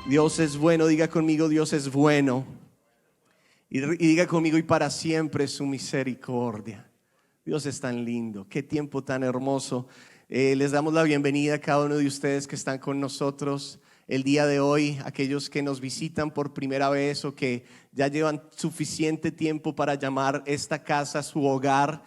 Dios es bueno, diga conmigo, Dios es bueno. Y diga conmigo, y para siempre su misericordia. Dios es tan lindo, qué tiempo tan hermoso. Les damos la bienvenida a cada uno de ustedes que están con nosotros el día de hoy, aquellos que nos visitan por primera vez o que ya llevan suficiente tiempo para llamar esta casa su hogar,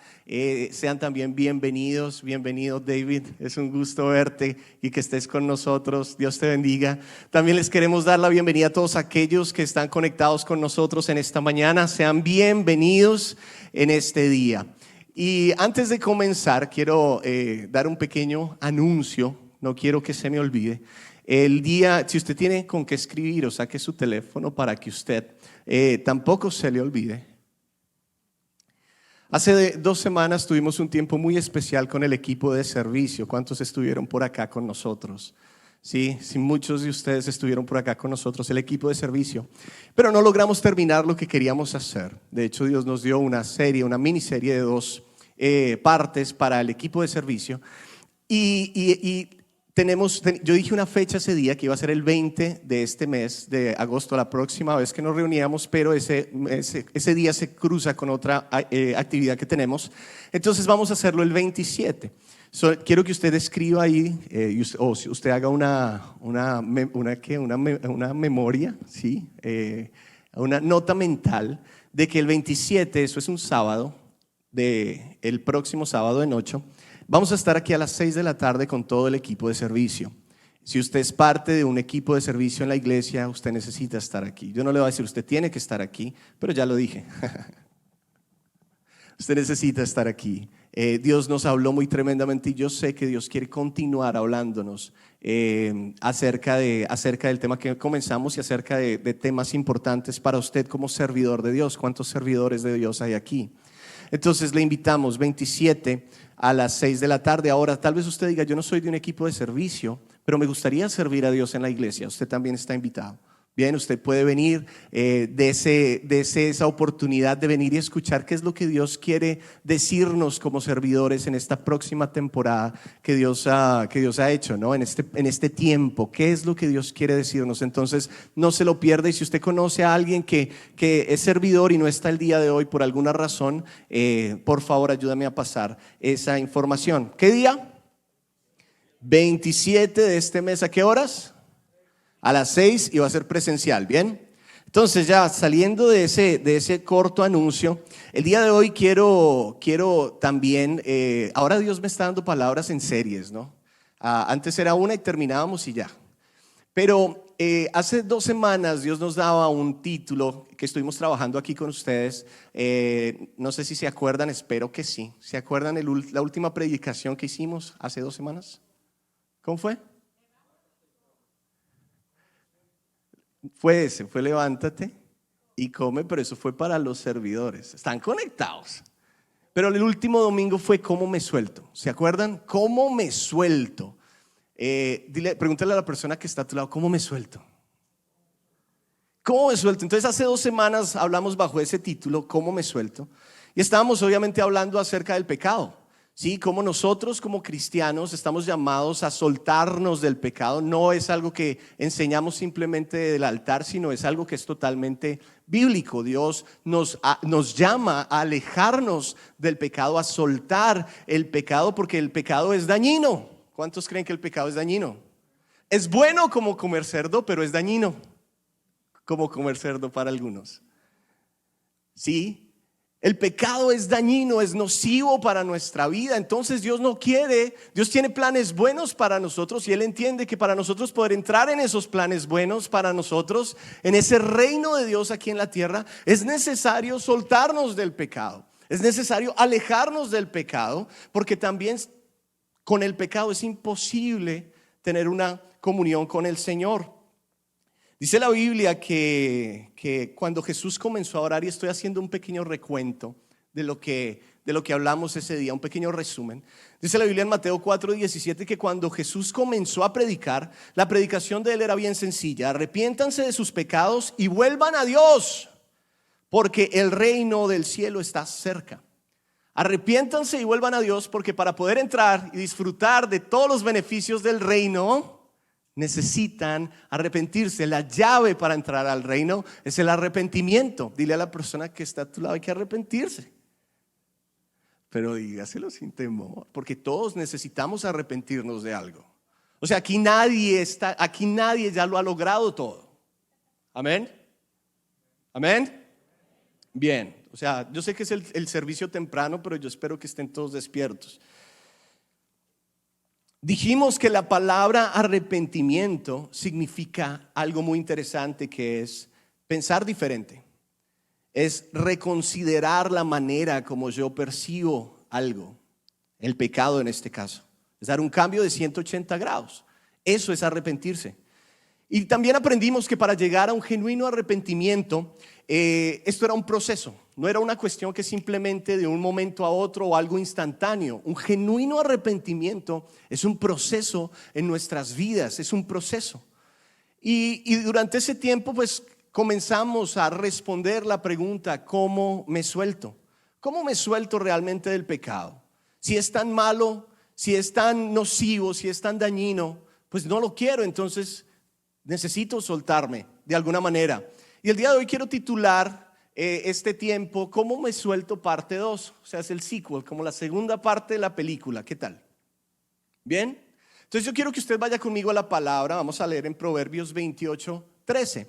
sean también bienvenidos. Bienvenido, David, es un gusto verte y que estés con nosotros. Dios te bendiga. También les queremos dar la bienvenida a todos aquellos que están conectados con nosotros en esta mañana. Sean bienvenidos en este día. Y antes de comenzar, quiero dar un pequeño anuncio, no quiero que se me olvide. El día, si usted tiene con qué escribir o saque su teléfono para que usted tampoco se le olvide. Hace 2 semanas tuvimos un tiempo muy especial con el equipo de servicio. ¿Cuántos estuvieron por acá con nosotros? Sí, muchos de ustedes estuvieron por acá con nosotros, el equipo de servicio. Pero no logramos terminar lo que queríamos hacer. De hecho, Dios nos dio una miniserie de 2 partes para el equipo de servicio. Yo dije una fecha ese día que iba a ser el 20 de este mes de agosto, la próxima vez que nos reuníamos, pero ese día se cruza con otra actividad que tenemos. Entonces vamos a hacerlo el 27. Quiero que usted escriba ahí, o si usted haga una memoria, ¿sí? Una nota mental de que el 27, eso es un sábado, el próximo sábado en 8, vamos a estar aquí a las 6 de la tarde con todo el equipo de servicio. Si usted es parte de un equipo de servicio en la iglesia, usted necesita estar aquí. Yo no le voy a decir usted tiene que estar aquí, pero ya lo dije. Usted necesita estar aquí. Dios nos habló muy tremendamente y yo sé que Dios quiere continuar hablándonos acerca del tema que comenzamos y acerca de temas importantes para usted como servidor de Dios. ¿Cuántos servidores de Dios hay aquí? Entonces le invitamos 27 a las 6 de la tarde. Ahora tal vez usted diga, yo no soy de un equipo de servicio, pero me gustaría servir a Dios en la iglesia. Usted también está invitado. Bien, usted puede venir, esa oportunidad de venir y escuchar qué es lo que Dios quiere decirnos como servidores en esta próxima temporada que Dios ha hecho, ¿no? En este tiempo, qué es lo que Dios quiere decirnos. Entonces no se lo pierda, y si usted conoce a alguien que es servidor y no está el día de hoy por alguna razón, por favor ayúdame a pasar esa información. ¿Qué día? 27 de este mes. ¿A qué horas? A las 6, y va a ser presencial, ¿bien? Entonces ya saliendo de ese corto anuncio, el día de hoy quiero también, ahora Dios me está dando palabras en series, ¿no? Antes era una y terminábamos y ya. Pero hace 2 semanas Dios nos daba un título que estuvimos trabajando aquí con ustedes. No sé si se acuerdan, espero que sí. ¿Se acuerdan la última predicación que hicimos hace 2 semanas? ¿Cómo fue? Fue levántate y come, pero eso fue para los servidores. Están conectados. Pero el último domingo fue ¿cómo me suelto? ¿Se acuerdan? ¿Cómo me suelto? Pregúntale a la persona que está a tu lado, ¿cómo me suelto? ¿Cómo me suelto? Entonces hace 2 semanas hablamos bajo ese título, ¿cómo me suelto? Y estábamos obviamente hablando acerca del pecado. Sí, como nosotros como cristianos estamos llamados a soltarnos del pecado. No es algo que enseñamos simplemente del altar, sino es algo que es totalmente bíblico. Dios nos llama a alejarnos del pecado, a soltar el pecado, porque el pecado es dañino. ¿Cuántos creen que el pecado es dañino? Es bueno como comer cerdo, pero es dañino como comer cerdo para algunos. Sí. El pecado es dañino, es nocivo para nuestra vida. Entonces Dios no quiere, Dios tiene planes buenos para nosotros, y Él entiende que para nosotros poder entrar en esos planes buenos para nosotros, en ese reino de Dios aquí en la tierra, es necesario soltarnos del pecado. Es necesario alejarnos del pecado, porque también con el pecado es imposible tener una comunión con el Señor. Dice la Biblia que cuando Jesús comenzó a orar, y estoy haciendo un pequeño recuento de lo que hablamos ese día, un pequeño resumen. Dice la Biblia en Mateo 4:17 que cuando Jesús comenzó a predicar, la predicación de él era bien sencilla: arrepiéntanse de sus pecados y vuelvan a Dios, porque el reino del cielo está cerca. Arrepiéntanse y vuelvan a Dios, porque para poder entrar y disfrutar de todos los beneficios del reino necesitan arrepentirse. La llave para entrar al reino es el arrepentimiento. Dile a la persona que está a tu lado, hay que arrepentirse. Pero dígaselo sin temor, porque todos necesitamos arrepentirnos de algo. O sea, aquí nadie ya lo ha logrado todo. Amén. Amén. Bien, o sea, yo sé que es el servicio temprano, pero yo espero que estén todos despiertos. Dijimos que la palabra arrepentimiento significa algo muy interesante, que es pensar diferente. Es reconsiderar la manera como yo percibo algo, el pecado en este caso. Es dar un cambio de 180 grados. Eso es arrepentirse. Y también aprendimos que para llegar a un genuino arrepentimiento, esto era un proceso. No era una cuestión que simplemente de un momento a otro o algo instantáneo. Un genuino arrepentimiento es un proceso en nuestras vidas, es un proceso. Y durante ese tiempo pues comenzamos a responder la pregunta: ¿cómo me suelto? ¿Cómo me suelto realmente del pecado? Si es tan malo, si es tan nocivo, si es tan dañino, pues no lo quiero, entonces necesito soltarme de alguna manera. Y el día de hoy quiero titular este tiempo ¿Cómo me suelto? Parte 2. O sea, es el sequel, como la segunda parte de la película. ¿Qué tal? ¿Bien? Entonces yo quiero que usted vaya conmigo a la palabra. Vamos a leer en Proverbios 28:13,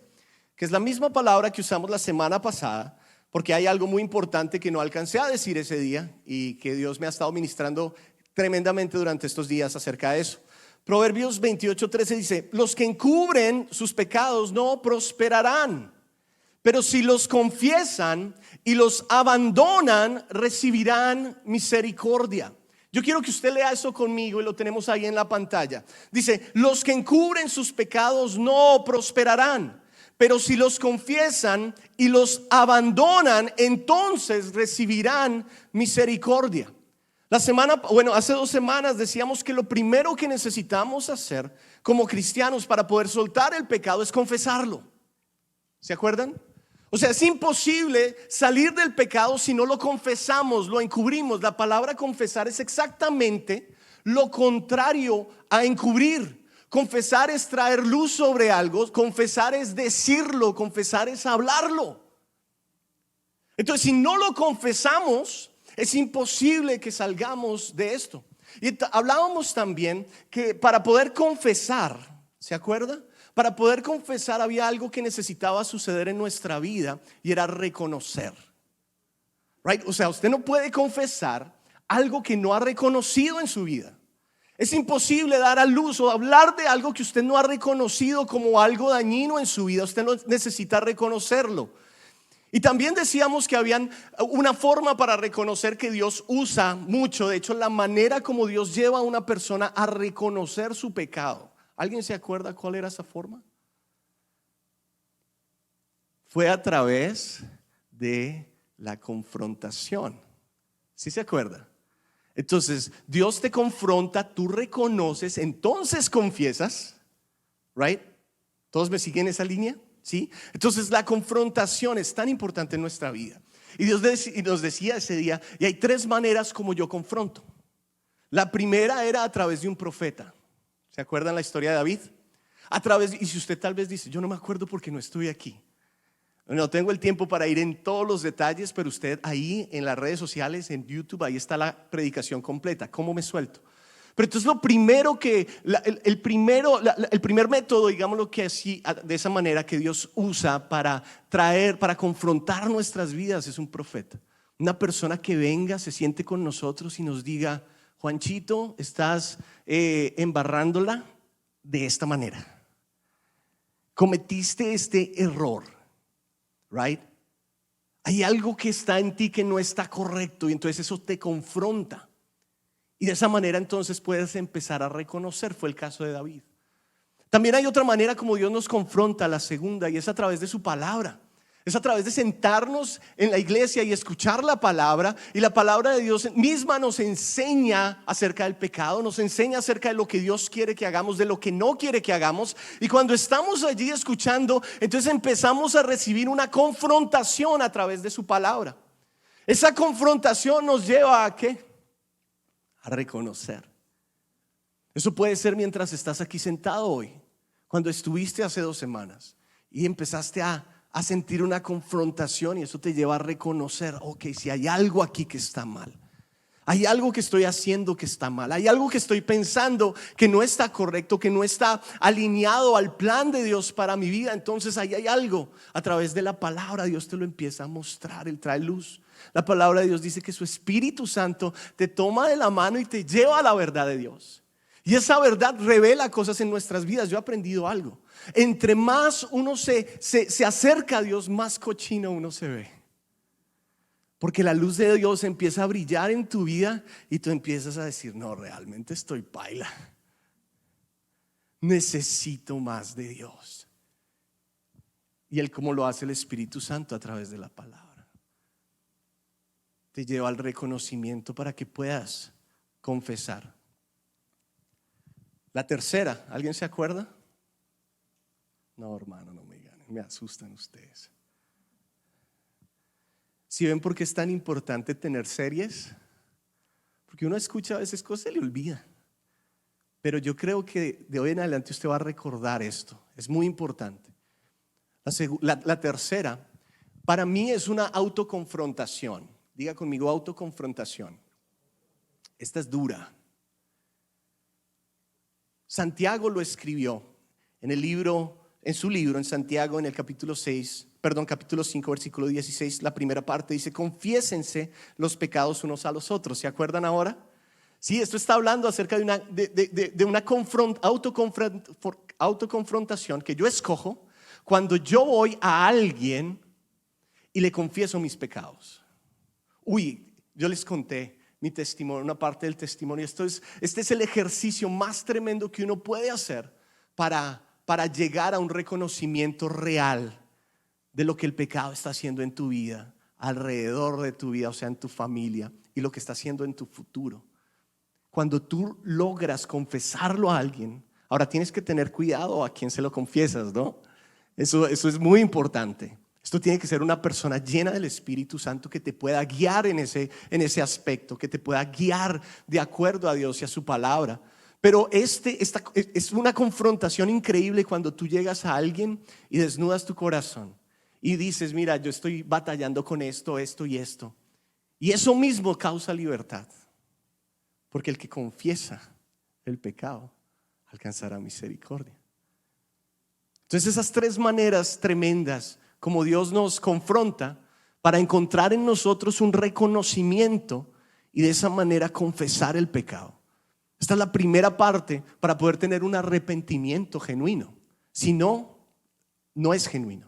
que es la misma palabra que usamos la semana pasada, porque hay algo muy importante que no alcancé a decir ese día y que Dios me ha estado ministrando tremendamente durante estos días acerca de eso. Proverbios 28:13 dice: los que encubren sus pecados no prosperarán, pero si los confiesan y los abandonan, recibirán misericordia. Yo quiero que usted lea eso conmigo y lo tenemos ahí en la pantalla. Dice: los que encubren sus pecados no prosperarán, pero si los confiesan y los abandonan, entonces recibirán misericordia. Hace 2 semanas decíamos que lo primero que necesitamos hacer como cristianos para poder soltar el pecado es confesarlo. ¿Se acuerdan? O sea, es imposible salir del pecado si no lo confesamos, lo encubrimos. La palabra confesar es exactamente lo contrario a encubrir. Confesar es traer luz sobre algo, confesar es decirlo, confesar es hablarlo. Entonces, si no lo confesamos, es imposible que salgamos de esto. Y hablábamos también que para poder confesar, ¿se acuerda? Para poder confesar había algo que necesitaba suceder en nuestra vida, y era reconocer. Right? O sea, usted no puede confesar algo que no ha reconocido en su vida. Es imposible dar a luz o hablar de algo que usted no ha reconocido como algo dañino en su vida. Usted no necesita reconocerlo. Y también decíamos que había una forma para reconocer que Dios usa mucho. De hecho, la manera como Dios lleva a una persona a reconocer su pecado. ¿Alguien se acuerda cuál era esa forma? Fue a través de la confrontación. ¿Sí se acuerda? Entonces, Dios te confronta, tú reconoces, entonces confiesas. ¿Right? ¿Todos me siguen esa línea? ¿Sí? Entonces la confrontación es tan importante en nuestra vida. Y Dios nos decía ese día: y hay 3 maneras como yo confronto. La primera era a través de un profeta. ¿Se acuerdan la historia de David? Y si usted tal vez dice: yo no me acuerdo porque no estoy aquí, no tengo el tiempo para ir en todos los detalles, pero usted ahí en las redes sociales, en YouTube, ahí está la predicación completa. ¿Cómo me suelto? Pero entonces lo primero el primer método, digámoslo que así, de esa manera, que Dios usa para confrontar nuestras vidas, es un profeta. Una persona que venga, se siente con nosotros y nos diga: Juanchito, estás embarrándola de esta manera. Cometiste este error, right? Hay algo que está en ti que no está correcto, y entonces eso te confronta. Y de esa manera entonces puedes empezar a reconocer. Fue el caso de David. También hay otra manera como Dios nos confronta, la segunda, y es a través de su palabra. Es a través de sentarnos en la iglesia y escuchar la palabra. Y la palabra de Dios misma nos enseña acerca del pecado, nos enseña acerca de lo que Dios quiere que hagamos, de lo que no quiere que hagamos. Y cuando estamos allí escuchando, entonces empezamos a recibir una confrontación a través de su palabra. Esa confrontación nos lleva ¿a qué? A reconocer. Eso puede ser mientras estás aquí sentado hoy. cuando estuviste hace 2 semanas y empezaste a sentir una confrontación, y eso te lleva a reconocer, ok, si hay algo aquí que está mal, hay algo que estoy haciendo que está mal, hay algo que estoy pensando que no está correcto, que no está alineado al plan de Dios para mi vida. Entonces ahí hay algo. A través de la palabra Dios te lo empieza a mostrar, Él trae luz. La palabra de Dios dice que su Espíritu Santo te toma de la mano y te lleva a la verdad de Dios. Y esa verdad revela cosas en nuestras vidas. Yo he aprendido algo: entre más uno se acerca a Dios, más cochino uno se ve. Porque la luz de Dios empieza a brillar en tu vida y tú empiezas a decir, no, realmente estoy paila. Necesito más de Dios. Y Él, ¿cómo lo hace el Espíritu Santo? A través de la palabra. Te lleva al reconocimiento para que puedas confesar. La tercera, ¿alguien se acuerda? No, hermano, no me ganen, me asustan ustedes. ¿Sí ven por qué es tan importante tener series? Porque uno escucha a veces cosas y le olvida. Pero yo creo que de hoy en adelante usted va a recordar esto. Es muy importante. La tercera, para mí, es una autoconfrontación. Diga conmigo, autoconfrontación. Esta es dura. Santiago lo escribió en su libro, en Santiago, en el capítulo 5, versículo 16, la primera parte dice: confiésense los pecados unos a los otros. ¿Se acuerdan ahora? Sí, esto está hablando acerca de una autoconfrontación que yo escojo cuando yo voy a alguien y le confieso mis pecados. Yo les conté mi testimonio, una parte del testimonio. Este es el ejercicio más tremendo que uno puede hacer para llegar a un reconocimiento real de lo que el pecado está haciendo en tu vida, alrededor de tu vida, o sea, en tu familia, y lo que está haciendo en tu futuro. Cuando tú logras confesarlo a alguien, ahora tienes que tener cuidado a quién se lo confiesas, ¿no? Eso es muy importante. Esto tiene que ser una persona llena del Espíritu Santo que te pueda guiar en ese aspecto, que te pueda guiar de acuerdo a Dios y a su palabra. Pero esta es una confrontación increíble cuando tú llegas a alguien y desnudas tu corazón y dices: mira, yo estoy batallando con esto, esto y esto. Y eso mismo causa libertad, porque el que confiesa el pecado alcanzará misericordia. Entonces, esas 3 maneras tremendas como Dios nos confronta para encontrar en nosotros un reconocimiento y de esa manera confesar el pecado. Esta es la primera parte para poder tener un arrepentimiento genuino. Si no, no es genuino.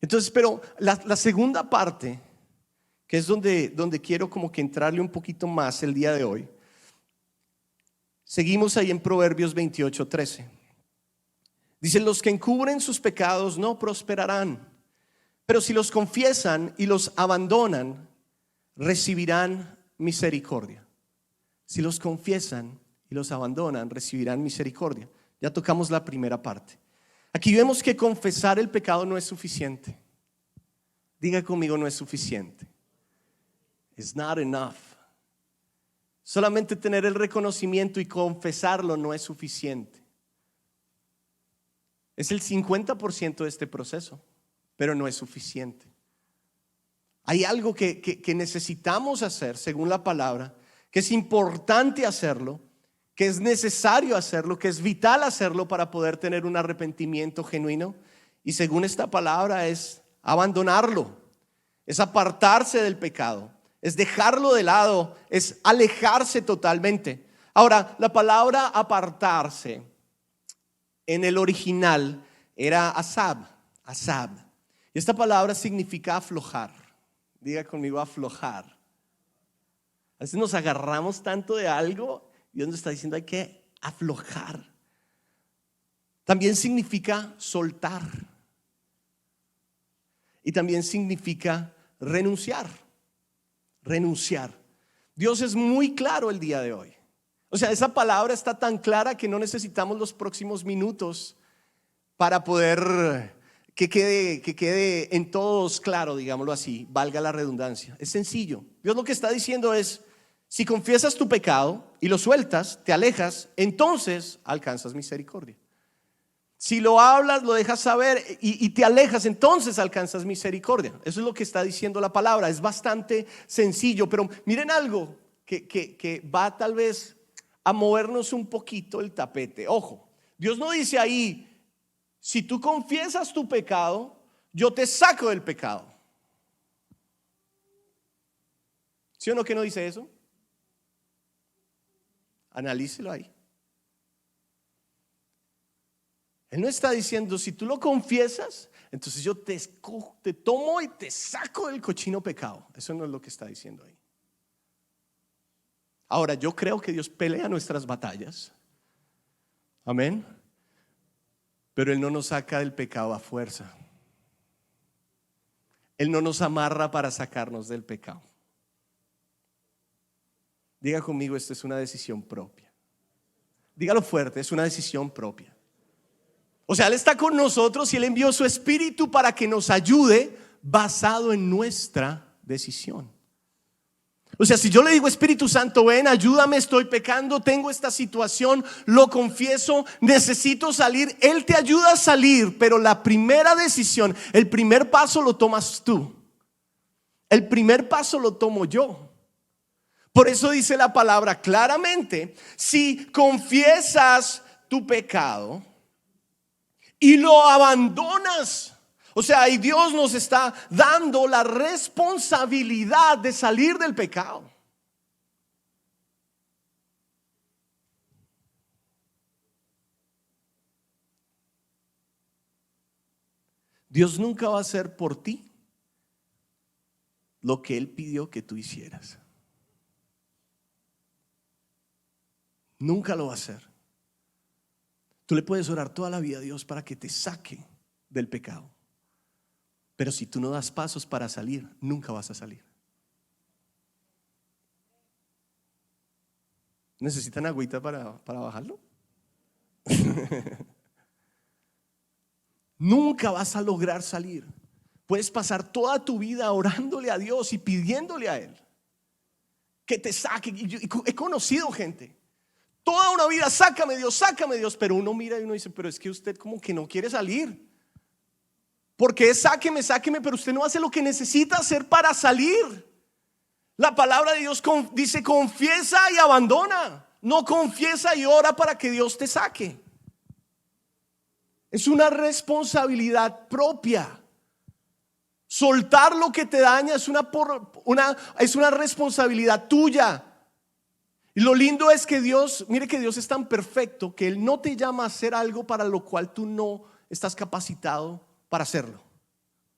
Entonces, pero la segunda parte, que es donde quiero como que entrarle un poquito más el día de hoy. Seguimos ahí en Proverbios 28:13. Dice: los que encubren sus pecados no prosperarán, pero si los confiesan y los abandonan, recibirán misericordia. Si los confiesan y los abandonan, recibirán misericordia. Ya tocamos la primera parte. Aquí vemos que confesar el pecado no es suficiente. Diga conmigo: no es suficiente. It's not enough. Solamente tener el reconocimiento y confesarlo no es suficiente. Es el 50% de este proceso, pero no es suficiente. Hay algo que necesitamos hacer según la palabra, que es importante hacerlo, que es necesario hacerlo, que es vital hacerlo para poder tener un arrepentimiento genuino. Y según esta palabra es abandonarlo, es apartarse del pecado, es dejarlo de lado, es alejarse totalmente. Ahora, la palabra apartarse en el original era asab. Y esta palabra significa aflojar. Diga conmigo: aflojar. A veces nos agarramos tanto de algo y Dios nos está diciendo: hay que aflojar. También significa soltar. Y también significa renunciar. Dios es muy claro el día de hoy. O sea, esa palabra está tan clara que no necesitamos los próximos minutos para poder que quede en todos claro, digámoslo así, valga la redundancia. Es sencillo. Dios lo que está diciendo es: si confiesas tu pecado y lo sueltas, te alejas, entonces alcanzas misericordia. Si lo hablas, lo dejas saber y te alejas, entonces alcanzas misericordia. Eso es lo que está diciendo la palabra. Es bastante sencillo, pero miren algo que va tal vez a movernos un poquito el tapete. Ojo, Dios no dice ahí, si tú confiesas tu pecado, yo te saco del pecado. ¿Sí o no que no dice eso? Analícelo ahí. Él no está diciendo, si tú lo confiesas, entonces yo te tomo y te saco del cochino pecado. Eso no es lo que está diciendo ahí. Ahora, yo creo que Dios pelea nuestras batallas. Amén. Pero Él no nos saca del pecado a fuerza. Él no nos amarra para sacarnos del pecado. Diga conmigo, esto es una decisión propia. Dígalo fuerte, es una decisión propia. O sea, Él está con nosotros y Él envió su Espíritu para que nos ayude basado en nuestra decisión. O sea, si yo le digo, Espíritu Santo, ven, ayúdame, estoy pecando, tengo esta situación, lo confieso, necesito salir, Él te ayuda a salir, pero la primera decisión, el primer paso lo tomas tú. El primer paso lo tomo yo. Por eso dice la palabra claramente, si confiesas tu pecado y lo abandonas, o sea, y Dios nos está dando la responsabilidad de salir del pecado. Dios nunca va a hacer por ti lo que Él pidió que tú hicieras. Nunca lo va a hacer. Tú le puedes orar toda la vida a Dios para que te saque del pecado. Pero si tú no das pasos para salir, nunca vas a salir. ¿Necesitan agüita para bajarlo? Nunca vas a lograr salir. Puedes pasar toda tu vida orándole a Dios y pidiéndole a Él que te saque. Y he conocido gente, toda una vida, sácame Dios, pero uno mira y uno dice, pero es que usted como que no quiere salir. Porque es sáqueme, pero usted no hace lo que necesita hacer para salir. La palabra de Dios dice confiesa y abandona, no confiesa y ora para que Dios te saque. Es una responsabilidad propia. Soltar lo que te daña es una responsabilidad tuya. Y lo lindo es que Dios, mire que Dios es tan perfecto que Él no te llama a hacer algo para lo cual tú no estás capacitado para hacerlo.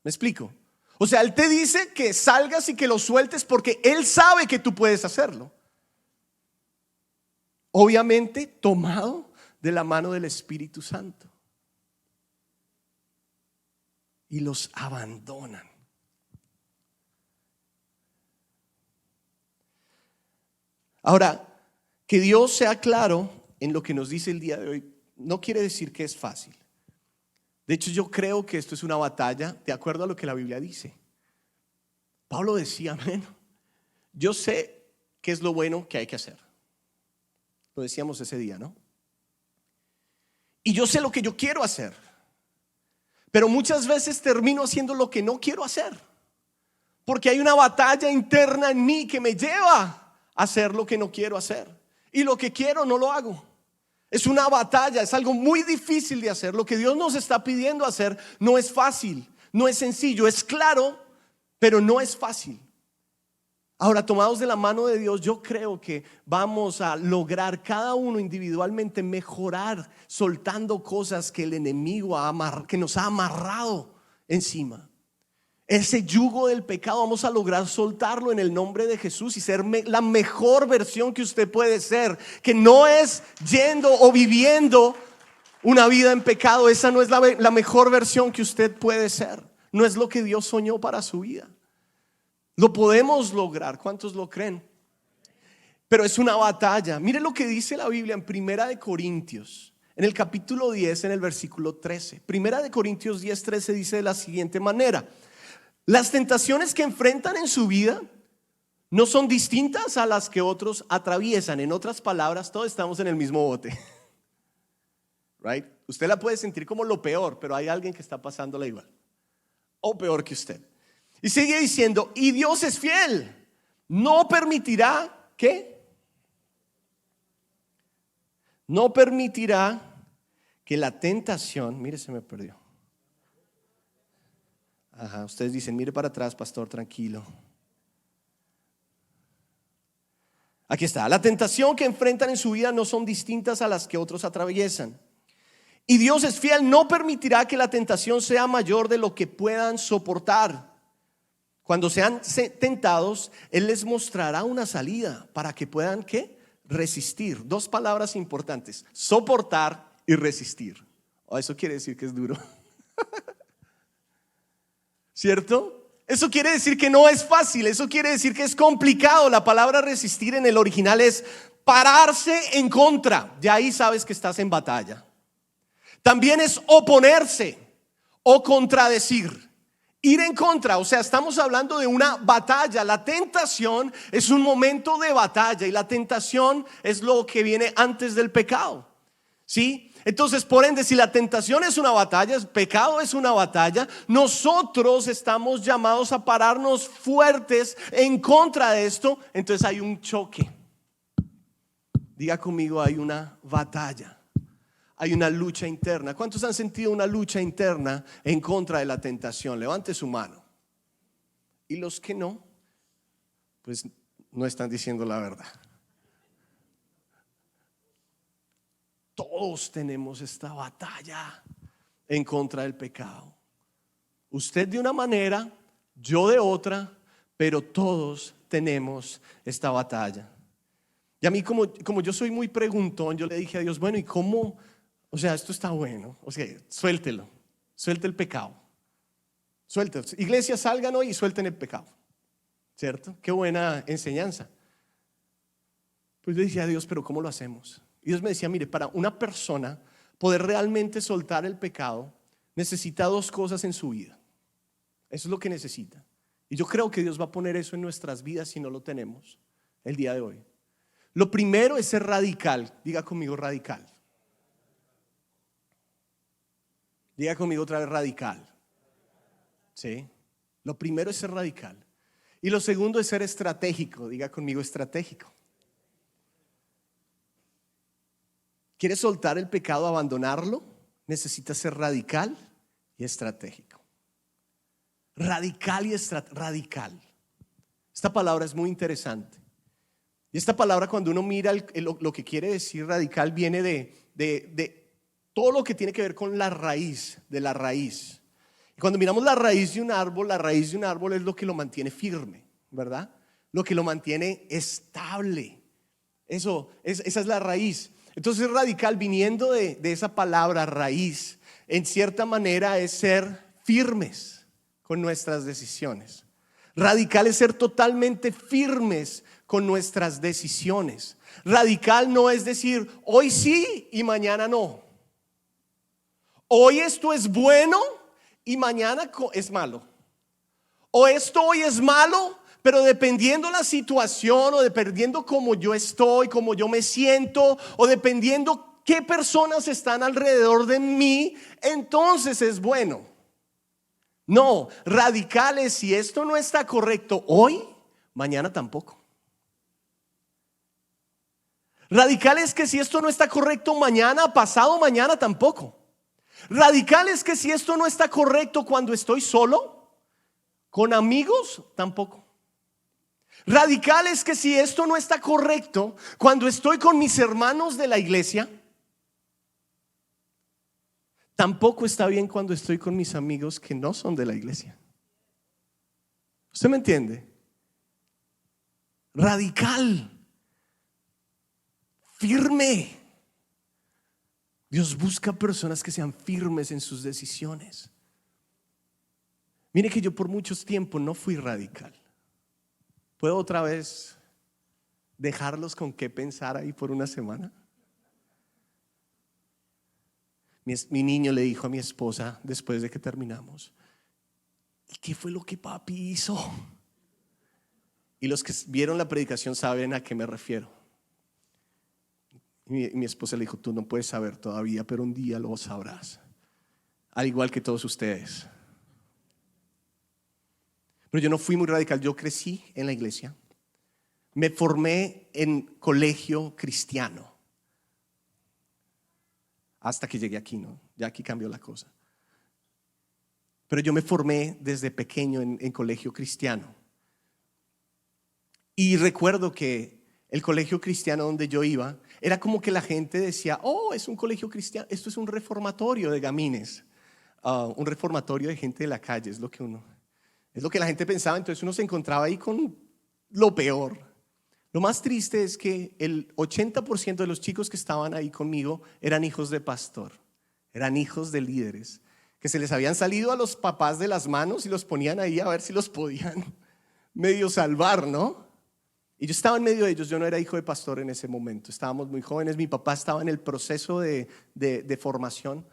¿Me explico? O sea, Él te dice que salgas y que lo sueltes porque Él sabe que tú puedes hacerlo. Obviamente tomado de la mano del Espíritu Santo. Y los abandonan. Ahora, que Dios sea claro en lo que nos dice el día de hoy no quiere decir que es fácil. De hecho, yo creo que esto es una batalla de acuerdo a lo que la Biblia dice. Pablo decía, amén, yo sé qué es lo bueno que hay que hacer. Lo decíamos ese día, ¿no? Y yo sé lo que yo quiero hacer, pero muchas veces termino haciendo lo que no quiero hacer, porque hay una batalla interna en mí que me lleva a hacer lo que no quiero hacer. Y lo que quiero no lo hago. Es una batalla, es algo muy difícil de hacer. Lo que Dios nos está pidiendo hacer no es fácil, no es sencillo, es claro, pero no es fácil. Ahora, tomados de la mano de Dios, yo creo que vamos a lograr cada uno individualmente mejorar, soltando cosas que el enemigo que nos ha amarrado encima. Ese yugo del pecado vamos a lograr soltarlo en el nombre de Jesús y ser la mejor versión que usted puede ser, que no es yendo o viviendo una vida en pecado. Esa no es la mejor versión que usted puede ser. No es lo que Dios soñó para su vida. Lo podemos lograr, ¿cuántos lo creen? Pero es una batalla. Mire lo que dice la Biblia en Primera de Corintios, en el capítulo 10, en el versículo 13. Primera de Corintios 10, 13 dice de la siguiente manera: las tentaciones que enfrentan en su vida no son distintas a las que otros atraviesan. En otras palabras, todos estamos en el mismo bote. right? Usted la puede sentir como lo peor, pero hay alguien que está pasándola igual o peor que usted. Y sigue diciendo, y Dios es fiel, no permitirá, ¿qué? No permitirá que la tentación, mire, se me perdió. Ajá, ustedes dicen, mire para atrás, pastor, tranquilo. Aquí está, la tentación que enfrentan en su vida no son distintas a las que otros atraviesan. Y Dios es fiel, no permitirá que la tentación sea mayor de lo que puedan soportar. Cuando sean tentados, Él les mostrará una salida para que puedan, ¿qué? Resistir. Dos palabras importantes, soportar y resistir. Eso quiere decir que es duro. ¿Cierto? Eso quiere decir que no es fácil, eso quiere decir que es complicado. La palabra resistir en el original es pararse en contra. Ya ahí sabes que estás en batalla. También es oponerse o contradecir. Ir en contra, o sea, estamos hablando de una batalla. La tentación es un momento de batalla y la tentación es lo que viene antes del pecado. ¿Sí? Entonces, por ende, si la tentación es una batalla, el pecado es una batalla, nosotros estamos llamados a pararnos fuertes en contra de esto. Entonces hay un choque. Diga conmigo, hay una batalla. Hay una lucha interna. ¿Cuántos han sentido una lucha interna en contra de la tentación? Levante su mano. Y los que no, pues no están diciendo la verdad. Todos tenemos esta batalla en contra del pecado. Usted de una manera, yo de otra, pero todos tenemos esta batalla. Y a mí como yo soy muy preguntón, yo le dije a Dios, bueno, ¿y cómo? O sea, esto está bueno. O sea, suéltelo, suelte el pecado. Suéltelo. Iglesia, salgan hoy y suelten el pecado. ¿Cierto? Qué buena enseñanza. Pues le dije a Dios, pero ¿cómo lo hacemos? Y Dios me decía, mire, para una persona poder realmente soltar el pecado, necesita dos cosas en su vida. Eso es lo que necesita. Y yo creo que Dios va a poner eso en nuestras vidas si no lo tenemos el día de hoy. Lo primero es ser radical. Diga conmigo radical. Diga conmigo otra vez radical. ¿Sí? Lo primero es ser radical. Y lo segundo es ser estratégico. Diga conmigo estratégico. ¿Quieres soltar el pecado, abandonarlo? Necesitas ser radical y estratégico. Radical y radical. Esta palabra es muy interesante. Y esta palabra, cuando uno mira lo que quiere decir radical, viene de todo lo que tiene que ver con la raíz, de la raíz. Y cuando miramos la raíz de un árbol es lo que lo mantiene firme, ¿verdad? Lo que lo mantiene estable. Esa es la raíz. Entonces radical, viniendo de esa palabra raíz, en cierta manera es ser firmes con nuestras decisiones. Radical es ser totalmente firmes con nuestras decisiones. Radical no es decir hoy sí y mañana no. Hoy esto es bueno y mañana es malo. O esto hoy es malo, pero dependiendo la situación o dependiendo cómo yo estoy, cómo yo me siento, o dependiendo qué personas están alrededor de mí, entonces es bueno. No, radicales, si esto no está correcto hoy, mañana tampoco. Radicales que si esto no está correcto mañana, pasado mañana tampoco. Radicales que si esto no está correcto cuando estoy solo, con amigos tampoco. Radicales que si esto no está correcto cuando estoy con mis hermanos de la iglesia, tampoco está bien cuando estoy con mis amigos que no son de la iglesia. ¿Usted me entiende? Radical, firme. Dios busca personas que sean firmes en sus decisiones. Mire que yo por muchos tiempos no fui radical. ¿Puedo otra vez dejarlos con qué pensar ahí por una semana? Mi niño le dijo a mi esposa después de que terminamos: ¿y qué fue lo que papi hizo? Y los que vieron la predicación saben a qué me refiero. Y mi esposa le dijo, tú no puedes saber todavía, pero un día lo sabrás. Al igual que todos ustedes. Pero yo no fui muy radical, yo crecí en la iglesia. Me formé en colegio cristiano. Hasta que llegué aquí, ¿no? Ya aquí cambió la cosa. Pero yo me formé desde pequeño en colegio cristiano. Y recuerdo que el colegio cristiano donde yo iba, era como que la gente decía, oh, es un colegio cristiano, esto es un reformatorio de gamines, un reformatorio de gente de la calle, es lo que la gente pensaba. Entonces uno se encontraba ahí con lo peor. Lo más triste es que el 80% de los chicos que estaban ahí conmigo eran hijos de pastor, eran hijos de líderes, que se les habían salido a los papás de las manos y los ponían ahí a ver si los podían medio salvar, ¿no? Y yo estaba en medio de ellos. Yo no era hijo de pastor en ese momento, estábamos muy jóvenes, mi papá estaba en el proceso de formación.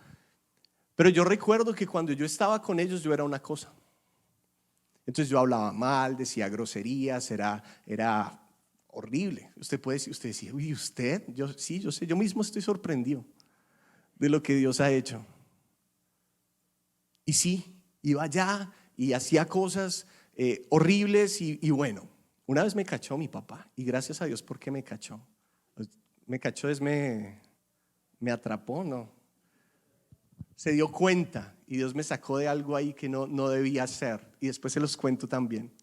Pero yo recuerdo que cuando yo estaba con ellos yo era una cosa. Entonces yo hablaba mal, decía groserías, era horrible. Usted decía, uy, ¿usted? Yo sé, yo mismo estoy sorprendido de lo que Dios ha hecho. Y sí, iba allá y hacía cosas horribles y bueno, una vez me cachó mi papá y gracias a Dios porque me cachó. Me cachó me atrapó, no. Se dio cuenta y Dios me sacó de algo ahí que no debía hacer y después se los cuento también.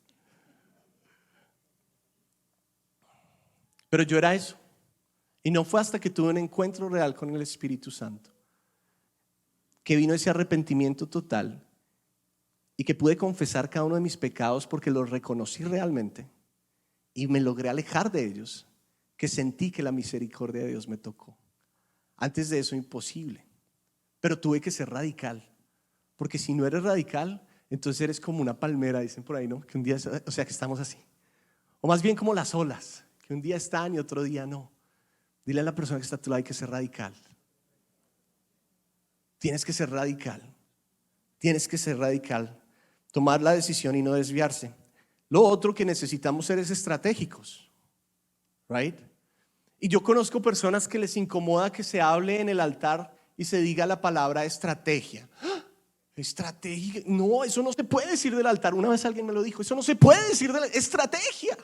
Pero yo era eso y no fue hasta que tuve un encuentro real con el Espíritu Santo que vino ese arrepentimiento total y que pude confesar cada uno de mis pecados porque los reconocí realmente y me logré alejar de ellos, que sentí que la misericordia de Dios me tocó. Antes de eso imposible, pero tuve que ser radical, porque si no eres radical, entonces eres como una palmera, dicen por ahí, ¿no? Que un día, o sea, que estamos así, o más bien como las olas, que un día están y otro día no. Dile a la persona que está a tu lado, hay que ser radical. Tienes que ser radical. Tienes que ser radical. Tomar la decisión y no desviarse. Lo otro que necesitamos ser es estratégicos. Right? Y yo conozco personas que les incomoda que se hable en el altar y se diga la palabra estrategia. ¡Ah! Estrategia. No, eso no se puede decir del altar. Una vez alguien me lo dijo. Eso no se puede decir de la estrategia.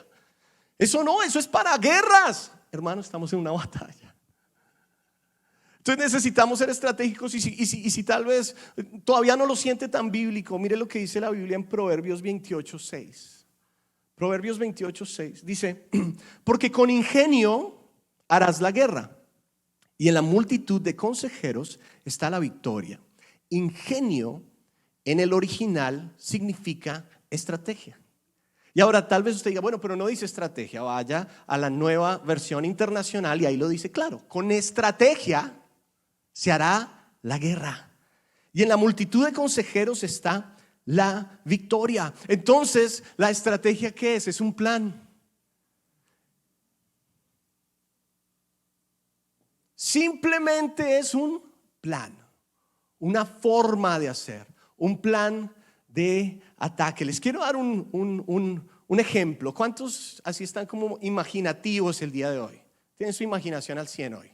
Eso no, eso es para guerras. Hermano, estamos en una batalla. Entonces necesitamos ser estratégicos y si tal vez todavía no lo siente tan bíblico, mire lo que dice la Biblia en Proverbios 28:6. Proverbios 28:6 dice, porque con ingenio harás la guerra y en la multitud de consejeros está la victoria. Ingenio en el original significa estrategia. Y ahora tal vez usted diga, bueno, pero no dice estrategia. Vaya a la nueva versión internacional y ahí lo dice claro, con estrategia se hará la guerra y en la multitud de consejeros está la victoria. Entonces, ¿la estrategia qué es? Es un plan. Simplemente es un plan, una forma de hacer, un plan de ataque. Les quiero dar un ejemplo. ¿Cuántos así están como imaginativos el día de hoy? ¿Tienen su imaginación al 100 hoy?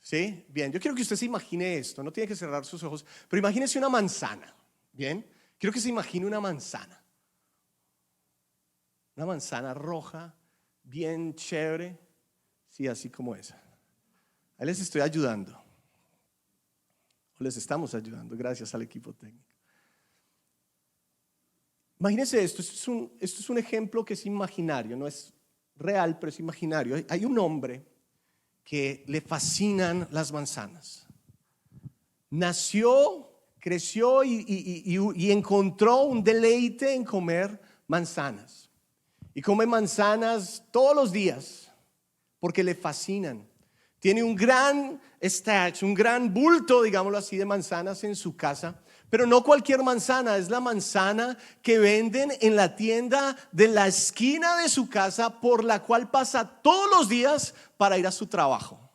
¿Sí? Bien, yo quiero que usted se imagine esto, no tiene que cerrar sus ojos, pero imagínese una manzana. Bien, quiero que se imagine una manzana roja, bien chévere, sí, así como esa. Ahí les estoy ayudando, o les estamos ayudando, gracias al equipo técnico. Imagínese esto es un ejemplo que es imaginario, no es real, pero es imaginario. Hay un hombre que le fascinan las manzanas. Nació, creció y encontró un deleite en comer manzanas. Y come manzanas todos los días porque le fascinan. Tiene un gran stash, un gran bulto, digámoslo así, de manzanas en su casa. Pero no cualquier manzana, es la manzana que venden en la tienda de la esquina de su casa, por la cual pasa todos los días para ir a su trabajo.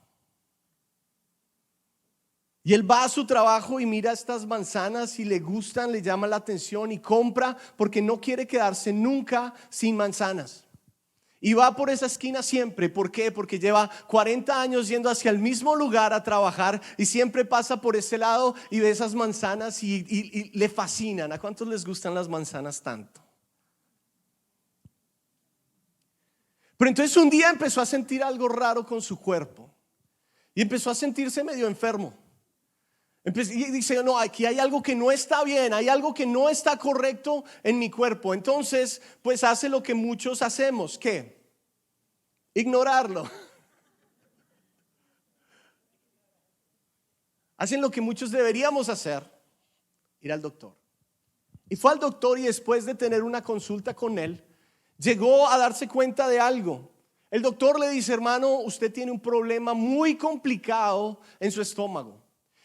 Y él va a su trabajo y mira estas manzanas y le gustan, le llama la atención y compra porque no quiere quedarse nunca sin manzanas. Y va por esa esquina siempre. ¿Por qué? Porque lleva 40 años yendo hacia el mismo lugar a trabajar y siempre pasa por ese lado y ve esas manzanas y le fascinan. ¿A cuántos les gustan las manzanas tanto? Pero entonces un día empezó a sentir algo raro con su cuerpo y empezó a sentirse medio enfermo. Y dice, no, aquí hay algo que no está bien, hay algo que no está correcto en mi cuerpo. Entonces, pues hace lo que muchos hacemos, ¿qué? Ignorarlo. Hacen lo que muchos deberíamos hacer, ir al doctor. Y fue al doctor y después de tener una consulta con él, llegó a darse cuenta de algo. El doctor le dice, hermano, usted tiene un problema muy complicado en su estómago.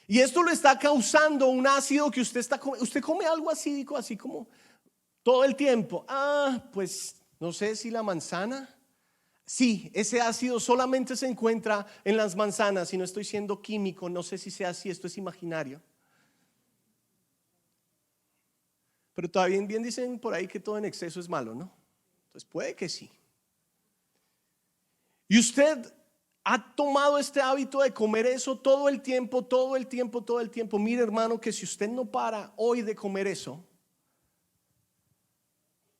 Y esto lo está causando un ácido que usted come algo ácido, así como todo el tiempo. Pues no sé si la manzana. Sí, ese ácido solamente se encuentra en las manzanas y no estoy siendo químico, no sé si sea así, esto es imaginario. Pero todavía bien dicen por ahí que todo en exceso es malo, ¿no? Entonces puede que sí. Y usted ha tomado este hábito de comer eso todo el tiempo, todo el tiempo, todo el tiempo. Mire, hermano, que si usted no para hoy de comer eso,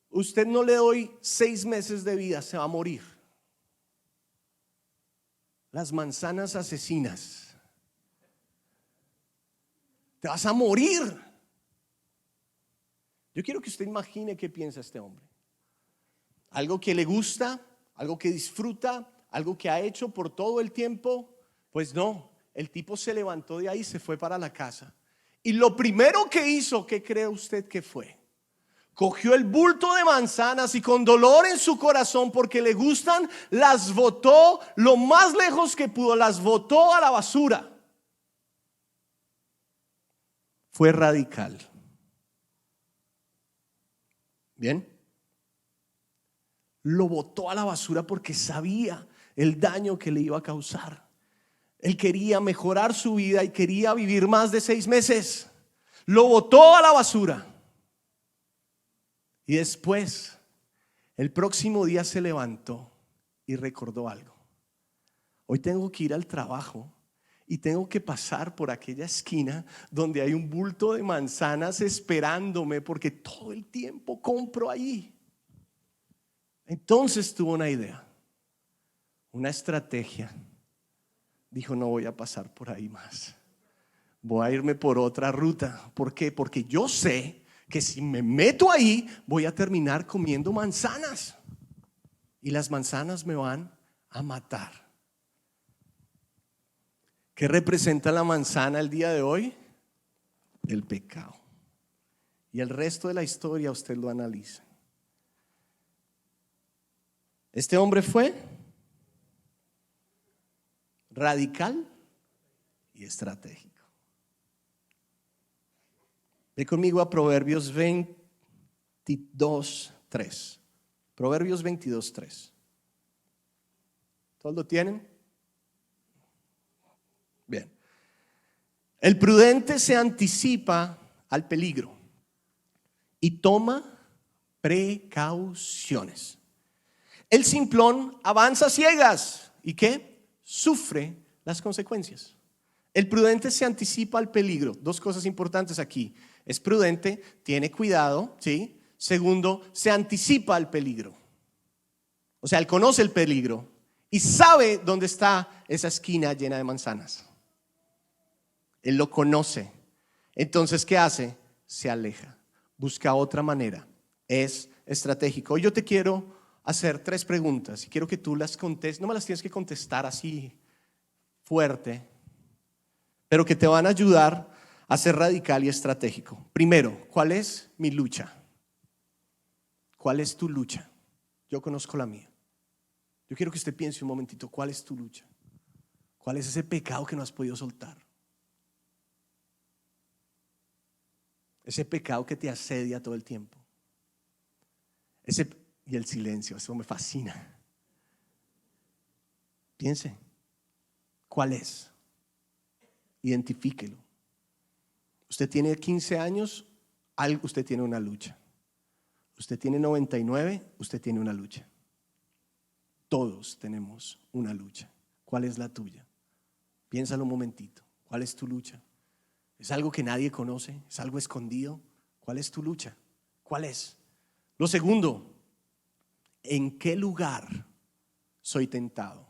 usted no le doy 6 meses de vida, se va a morir. Las manzanas asesinas. Te vas a morir. Yo quiero que usted imagine qué piensa este hombre. Algo que le gusta, algo que disfruta, algo que ha hecho por todo el tiempo. Pues no, el tipo se levantó de ahí y se fue para la casa. Y lo primero que hizo, ¿qué cree usted que fue? Cogió el bulto de manzanas y con dolor en su corazón porque le gustan, las botó lo más lejos que pudo, las botó a la basura. Fue radical. Bien. Lo botó a la basura porque sabía el daño que le iba a causar. Él quería mejorar su vida y quería vivir más de 6 meses. Lo botó a la basura. Y después, el próximo día se levantó y recordó algo. Hoy tengo que ir al trabajo y tengo que pasar por aquella esquina donde hay un bulto de manzanas esperándome porque todo el tiempo compro ahí. Entonces tuvo una idea, una estrategia. Dijo, no voy a pasar por ahí más. Voy a irme por otra ruta. ¿Por qué? Porque yo sé que si me meto ahí voy a terminar comiendo manzanas y las manzanas me van a matar. ¿Qué representa la manzana el día de hoy? El pecado. Y el resto de la historia usted lo analiza. Este hombre fue radical y estratégico. Ve conmigo a Proverbios 22:3. Proverbios 22:3. ¿Todos lo tienen? Bien. El prudente se anticipa al peligro y toma precauciones. El simplón avanza a ciegas. ¿Y qué? Sufre las consecuencias. El prudente se anticipa al peligro. 2 cosas importantes aquí. Es prudente, tiene cuidado, ¿sí? Segundo, se anticipa al peligro. O sea, él conoce el peligro y sabe dónde está esa esquina llena de manzanas. Él lo conoce. Entonces, ¿qué hace? Se aleja. Busca otra manera. Es estratégico. Hoy yo te quiero hacer 3 preguntas y quiero que tú las contestes. No me las tienes que contestar así fuerte, pero que te van a ayudar a ser radical y estratégico. Primero, ¿cuál es mi lucha? ¿Cuál es tu lucha? Yo conozco la mía. Yo quiero que usted piense un momentito, ¿cuál es tu lucha? ¿Cuál es ese pecado que no has podido soltar? Ese pecado que te asedia todo el tiempo. Y el silencio, eso me fascina. Piense, ¿cuál es? Identifíquelo. Usted tiene 15 años, usted tiene una lucha. Usted tiene 99, usted tiene una lucha. Todos tenemos una lucha. ¿Cuál es la tuya? Piénsalo un momentito. ¿Cuál es tu lucha? ¿Es algo que nadie conoce? ¿Es algo escondido? ¿Cuál es tu lucha? ¿Cuál es? Lo segundo, ¿en qué lugar soy tentado?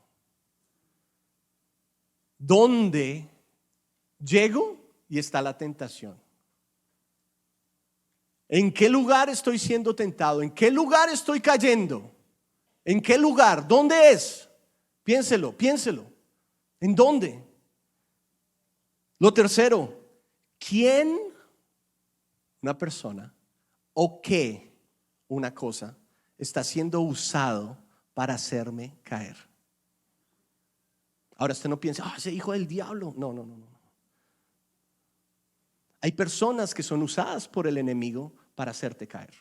¿Dónde llego y está la tentación? ¿En qué lugar estoy siendo tentado? ¿En qué lugar estoy cayendo? ¿En qué lugar? ¿Dónde es? Piénselo. ¿En dónde? Lo tercero, ¿quién, una persona, o qué, una cosa, está siendo usado para hacerme caer? Ahora usted no piensa, ese hijo del diablo. No. Hay personas que son usadas por el enemigo para hacerte caer.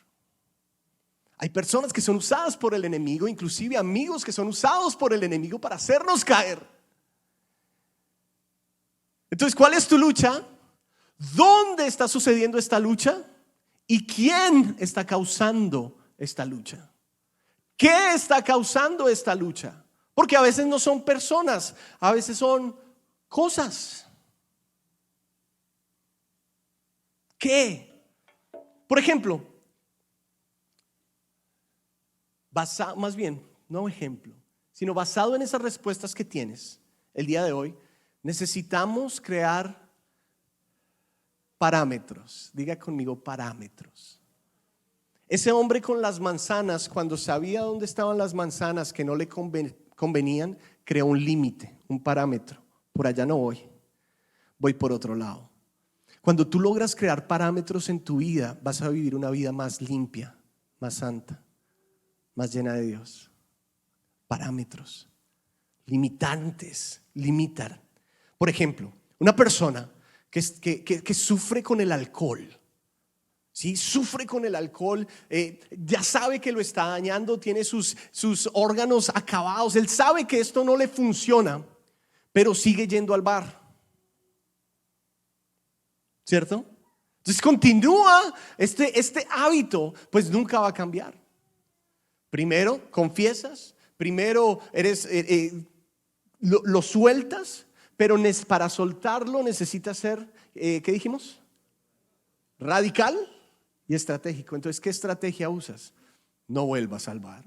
Hay personas que son usadas por el enemigo, inclusive amigos que son usados por el enemigo para hacernos caer. Entonces, ¿cuál es tu lucha? ¿Dónde está sucediendo esta lucha? ¿Y quién está causando esta lucha? ¿Qué está causando esta lucha? Porque a veces no son personas, a veces son cosas. ¿Qué? Por ejemplo, más bien, no ejemplo, sino basado en esas respuestas que tienes el día de hoy, necesitamos crear parámetros. Diga conmigo, parámetros. Ese hombre con las manzanas, cuando sabía dónde estaban las manzanas que no le convenían, creó un límite, un parámetro. Por allá no voy por otro lado. Cuando tú logras crear parámetros en tu vida, vas a vivir una vida más limpia, más santa, más llena de Dios. Parámetros, limitantes, limitar. Por ejemplo, una persona que sufre con el alcohol, ¿sí? Sufre con el alcohol, ya sabe que lo está dañando, tiene sus órganos acabados, él sabe que esto no le funciona, pero sigue yendo al bar, ¿cierto? Entonces continúa este hábito, pues nunca va a cambiar. Primero confiesas, primero lo sueltas, pero para soltarlo necesitas ser, ¿qué dijimos? Radical y estratégico. Entonces, ¿qué estrategia usas? No vuelvas al bar.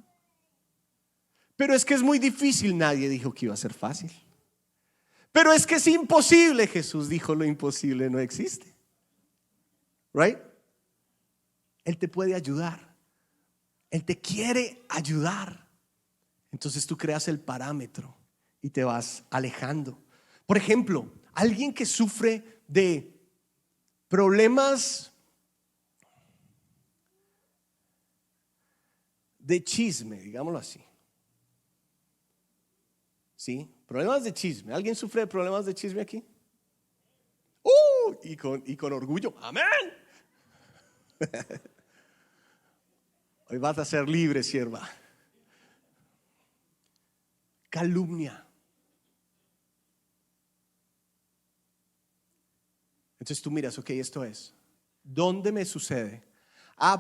Pero es que es muy difícil. Nadie dijo que iba a ser fácil. Pero es que es imposible. Jesús dijo: lo imposible no existe. Right? Él te puede ayudar. Él te quiere ayudar. Entonces tú creas el parámetro y te vas alejando. Por ejemplo, alguien que sufre de problemas de chisme, digámoslo así. ¿Sí? Problemas de chisme. ¿Alguien sufre de problemas de chisme aquí? Y con orgullo. Amén. Hoy vas a ser libre, sierva. Calumnia. Entonces tú miras, ok, esto es. ¿Dónde me sucede?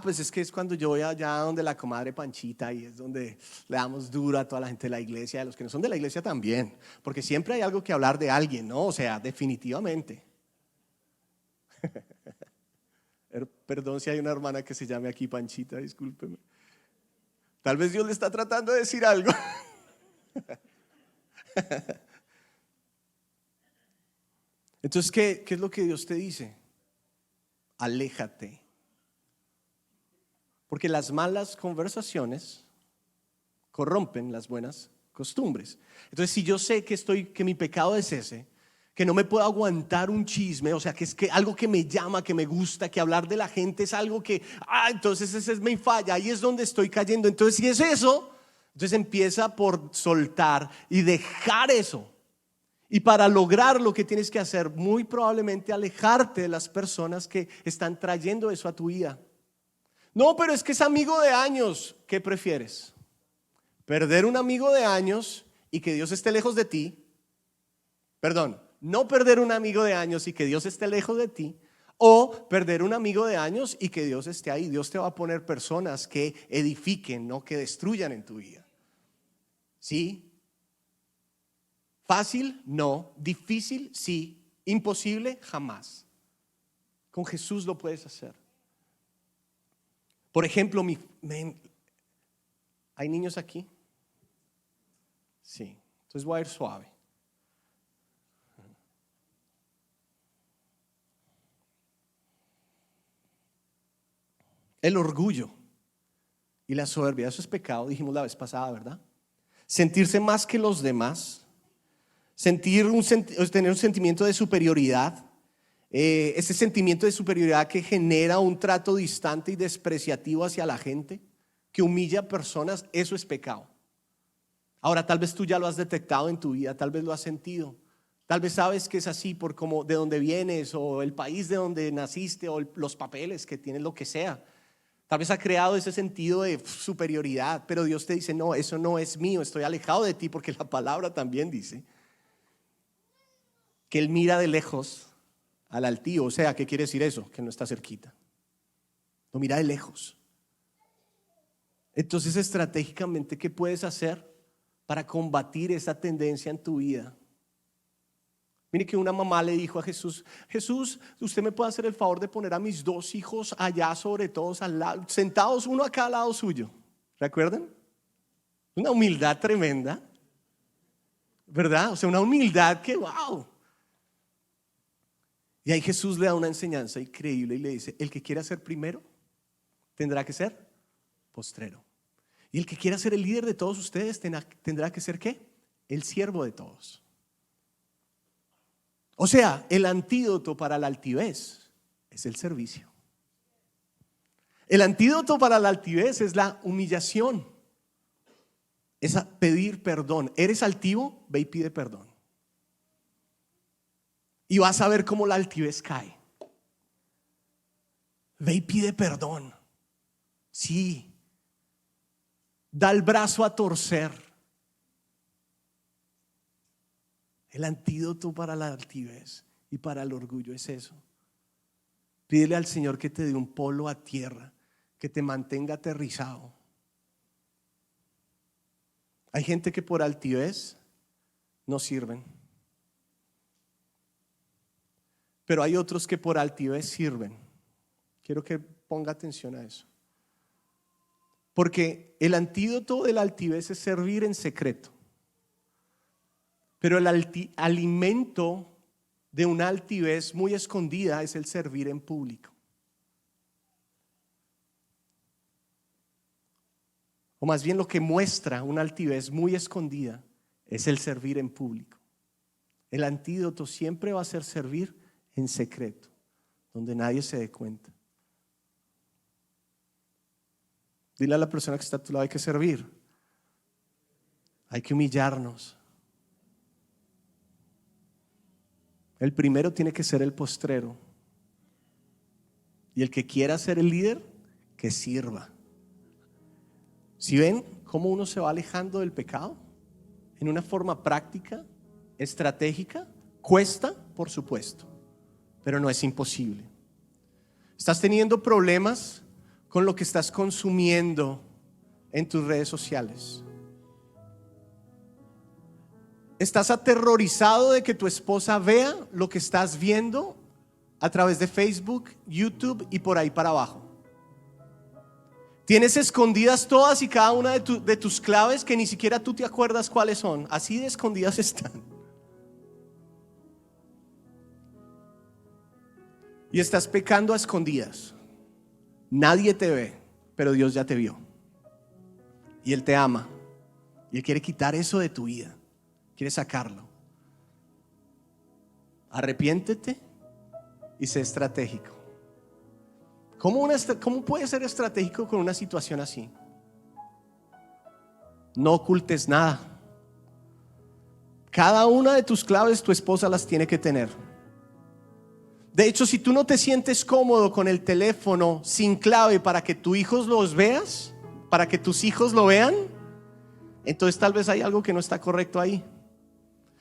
Pues es que es cuando yo voy allá donde la comadre Panchita, y es donde le damos duro a toda la gente de la iglesia, a los que no son de la iglesia también, porque siempre hay algo que hablar de alguien, ¿no? O sea, definitivamente. Perdón si hay una hermana que se llame aquí Panchita, discúlpeme. Tal vez Dios le está tratando de decir algo. Entonces, ¿qué es lo que Dios te dice? Aléjate. Porque las malas conversaciones corrompen las buenas costumbres. Entonces, si yo sé que mi pecado es ese, que no me puedo aguantar un chisme, o sea, que es que algo que me llama, que me gusta, que hablar de la gente es algo que, entonces esa es mi falla, ahí es donde estoy cayendo. Entonces, si es eso, entonces empieza por soltar y dejar eso. Y para lograr lo que tienes que hacer, muy probablemente alejarte de las personas que están trayendo eso a tu vida. No, pero es que es amigo de años. ¿Qué prefieres? ¿Perder un amigo de años y que Dios esté lejos de ti? Perdón, no perder un amigo de años y que Dios esté lejos de ti, o perder un amigo de años y que Dios esté ahí. Dios te va a poner personas que edifiquen, no que destruyan en tu vida. Sí. Fácil, no. Difícil, sí. Imposible, jamás. Con Jesús lo puedes hacer. Por ejemplo, ¿hay niños aquí? Sí. Entonces voy a ir suave. El orgullo y la soberbia, eso es pecado, dijimos la vez pasada, ¿verdad? Sentirse más que los demás, tener un sentimiento de superioridad, ese sentimiento de superioridad que genera un trato distante y despreciativo hacia la gente, que humilla a personas, eso es pecado. Ahora, tal vez tú ya lo has detectado en tu vida, tal vez lo has sentido, tal vez sabes que es así por como de donde vienes o el país de donde naciste o los papeles que tienes, lo que sea. Tal vez ha creado ese sentido de superioridad, pero Dios te dice, no, eso no es mío, estoy alejado de ti, porque la palabra también dice que Él mira de lejos al altío. O sea, ¿qué quiere decir eso? Que no está cerquita. Lo mira de lejos. Entonces, estratégicamente, ¿qué puedes hacer para combatir esa tendencia en tu vida? Mire que una mamá le dijo a Jesús, Jesús, ¿usted me puede hacer el favor de poner a mis 2 hijos allá sobre todos al lado, sentados uno a cada lado suyo? ¿Recuerdan? Una humildad tremenda, ¿verdad? O sea, una humildad que wow. Y ahí Jesús le da una enseñanza increíble y le dice, el que quiera ser primero tendrá que ser postrero. Y el que quiera ser el líder de todos ustedes tendrá que ser ¿qué? El siervo de todos. O sea, el antídoto para la altivez es el servicio. El antídoto para la altivez es la humillación. Es pedir perdón. ¿Eres altivo? Ve y pide perdón. Y vas a ver cómo la altivez cae. Ve y pide perdón. Sí. Da el brazo a torcer. El antídoto para la altivez y para el orgullo es eso. Pídele al Señor que te dé un polo a tierra, que te mantenga aterrizado. Hay gente que por altivez no sirven, pero hay otros que por altivez sirven. Quiero que ponga atención a eso, porque el antídoto de la altivez es servir en secreto. Pero el alimento de una altivez muy escondida es el servir en público. O más bien lo que muestra una altivez muy escondida es el servir en público. El antídoto siempre va a ser servir en secreto, donde nadie se dé cuenta. Dile a la persona que está a tu lado, hay que servir. Hay que humillarnos. El primero tiene que ser el postrero. Y el que quiera ser el líder, que sirva. ¿Sí ven cómo uno se va alejando del pecado? En una forma práctica, estratégica. Cuesta, por supuesto, pero no es imposible. ¿Estás teniendo problemas con lo que estás consumiendo en tus redes sociales? ¿Estás aterrorizado de que tu esposa vea lo que estás viendo a través de Facebook, YouTube y por ahí para abajo? ¿Tienes escondidas todas y cada una de tus claves que ni siquiera tú te acuerdas cuáles son? Así de escondidas están. Y estás pecando a escondidas. Nadie te ve, pero Dios ya te vio. Y Él te ama. Y Él quiere quitar eso de tu vida. Quiere sacarlo. Arrepiéntete y sé estratégico. ¿Cómo puedes ser estratégico con una situación así? No ocultes nada. Cada una de tus claves tu esposa las tiene que tener. De hecho, si tú no te sientes cómodo con el teléfono sin clave para que tus hijos los veas, para que tus hijos lo vean, entonces tal vez hay algo que no está correcto ahí.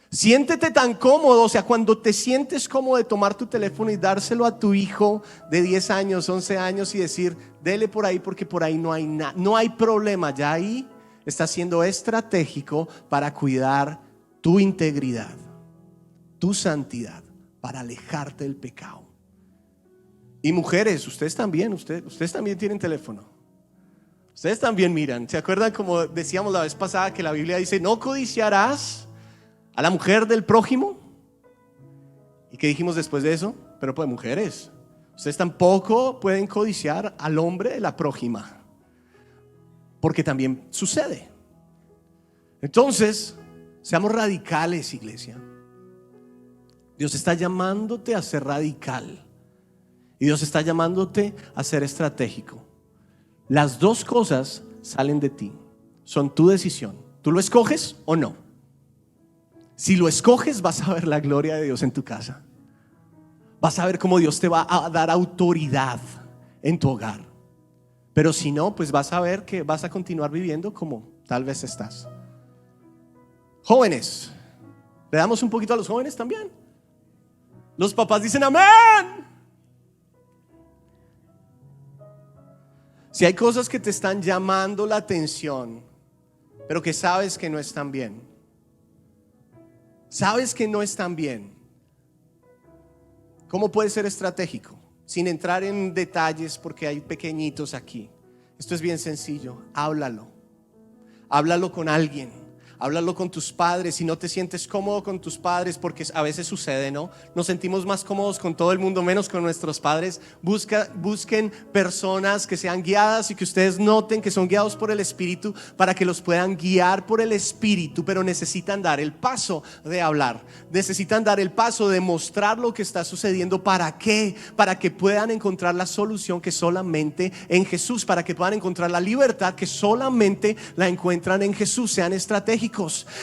Siéntete tan cómodo, o sea, cuando te sientes cómodo de tomar tu teléfono y dárselo a tu hijo de 10 años, 11 años y decir, dele por ahí porque por ahí no hay problema, ya ahí Estás siendo estratégico para cuidar tu integridad, tu santidad, para alejarte del pecado. Y mujeres, ustedes también tienen teléfono. Ustedes también miran. ¿Se acuerdan como decíamos la vez pasada que la Biblia dice, no codiciarás a la mujer del prójimo? ¿Y qué dijimos después de eso? Pero pues mujeres, ustedes tampoco pueden codiciar al hombre de la prójima, porque también sucede. Entonces, seamos radicales, iglesia. Dios está llamándote a ser radical y Dios está llamándote a ser estratégico. Las dos cosas salen de ti, son tu decisión. ¿Tú lo escoges o no? Si lo escoges, vas a ver la gloria de Dios en tu casa. Vas a ver cómo Dios te va a dar autoridad en tu hogar. Pero si no, pues vas a ver que vas a continuar viviendo como tal vez estás. Jóvenes, le damos un poquito a los jóvenes también. Los papás dicen amén. Si hay cosas que te están llamando la atención, pero que sabes que no están bien, sabes que no están bien, ¿cómo puedes ser estratégico? Sin entrar en detalles porque hay pequeñitos aquí. Esto es bien sencillo. Háblalo con alguien. Háblalo con tus padres. Si no te sientes cómodo con tus padres, porque a veces sucede, ¿no? Nos sentimos más cómodos con todo el mundo menos con nuestros padres. Busquen personas que sean guiadas y que ustedes noten que son guiados por el Espíritu, para que los puedan guiar por el Espíritu. Pero necesitan dar el paso de hablar, necesitan dar el paso de mostrar lo que está sucediendo. ¿Para qué? Para que puedan encontrar la solución que solamente en Jesús, para que puedan encontrar la libertad que solamente la encuentran en Jesús. Sean estratégicos.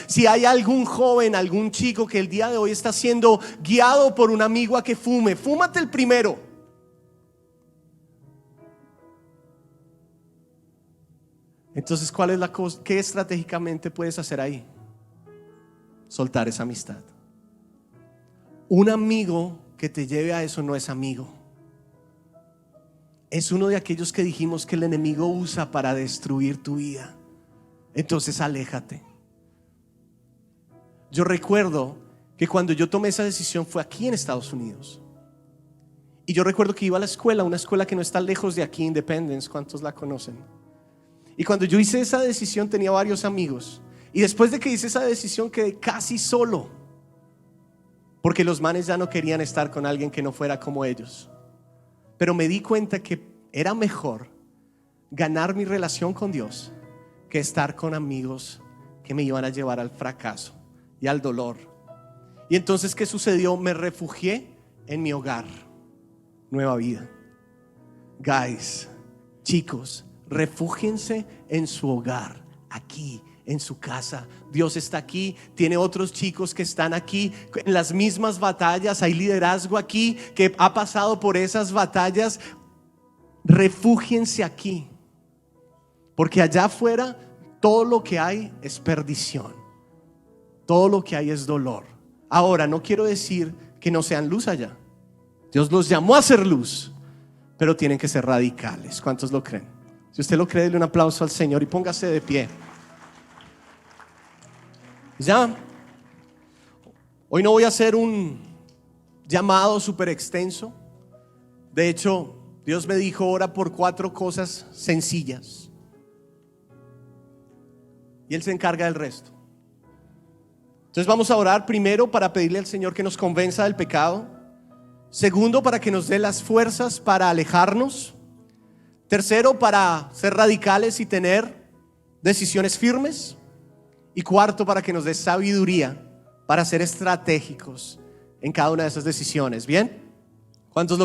Si hay algún joven, algún chico que el día de hoy está siendo guiado por un amigo a que fume, fúmate el primero. Entonces, ¿cuál es la cosa? ¿Qué estratégicamente puedes hacer ahí? Soltar esa amistad. Un amigo que te lleve a eso no es amigo. Es uno de aquellos que dijimos que el enemigo usa para destruir tu vida. Entonces, aléjate. Yo recuerdo que cuando yo tomé esa decisión fue aquí en Estados Unidos. Y yo recuerdo que iba a la escuela, una escuela que no está lejos de aquí, Independence. ¿Cuántos la conocen? Y cuando yo hice esa decisión tenía varios amigos. Y después de que hice esa decisión quedé casi solo, porque los manes ya no querían estar con alguien que no fuera como ellos. Pero me di cuenta que era mejor ganar mi relación con Dios que estar con amigos que me iban a llevar al fracaso y al dolor. Y entonces, ¿qué sucedió? Me refugié en mi hogar. Nueva Vida. Guys, chicos, refúgiense en su hogar, aquí en su casa. Dios está aquí, tiene otros chicos que están aquí en las mismas batallas. Hay liderazgo aquí que ha pasado por esas batallas. Refúgiense aquí, porque allá afuera todo lo que hay es perdición, todo lo que hay es dolor. Ahora, no quiero decir que no sean luz allá. Dios los llamó a ser luz, pero tienen que ser radicales. ¿Cuántos lo creen? Si usted lo cree, dele un aplauso al Señor y póngase de pie. Ya, hoy no voy a hacer un llamado súper extenso. De hecho, Dios me dijo: ora por 4 cosas sencillas, y Él se encarga del resto. Entonces vamos a orar primero para pedirle al Señor que nos convenza del pecado. Segundo, para que nos dé las fuerzas para alejarnos. Tercero, para ser radicales y tener decisiones firmes. Y cuarto, para que nos dé sabiduría para ser estratégicos en cada una de esas decisiones. ¿Bien? ¿Cuántos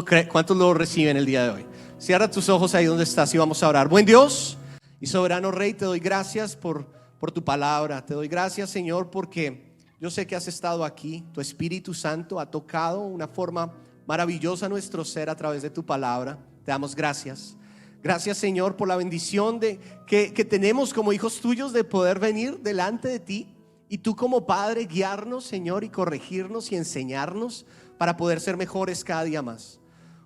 lo reciben el día de hoy? Cierra tus ojos ahí donde estás y vamos a orar. Buen Dios y soberano Rey, te doy gracias por tu palabra. Te doy gracias, Señor, porque yo sé que has estado aquí. Tu Espíritu Santo ha tocado una forma maravillosa nuestro ser a través de tu palabra. Te damos gracias. Gracias, Señor, por la bendición que tenemos como hijos tuyos de poder venir delante de ti y tú como Padre guiarnos, Señor, y corregirnos y enseñarnos para poder ser mejores cada día más.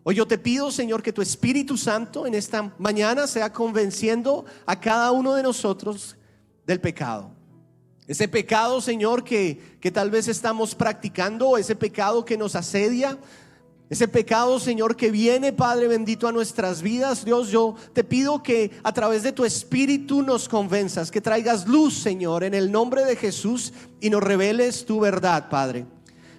Hoy yo te pido, Señor, que tu Espíritu Santo en esta mañana sea convenciendo a cada uno de nosotros del pecado. Ese pecado, Señor, que tal vez estamos practicando, ese pecado que nos asedia, ese pecado, Señor, que viene, Padre bendito, a nuestras vidas. Dios, yo te pido que a través de tu Espíritu nos convenzas, que traigas luz, Señor, en el nombre de Jesús, y nos reveles tu verdad, Padre.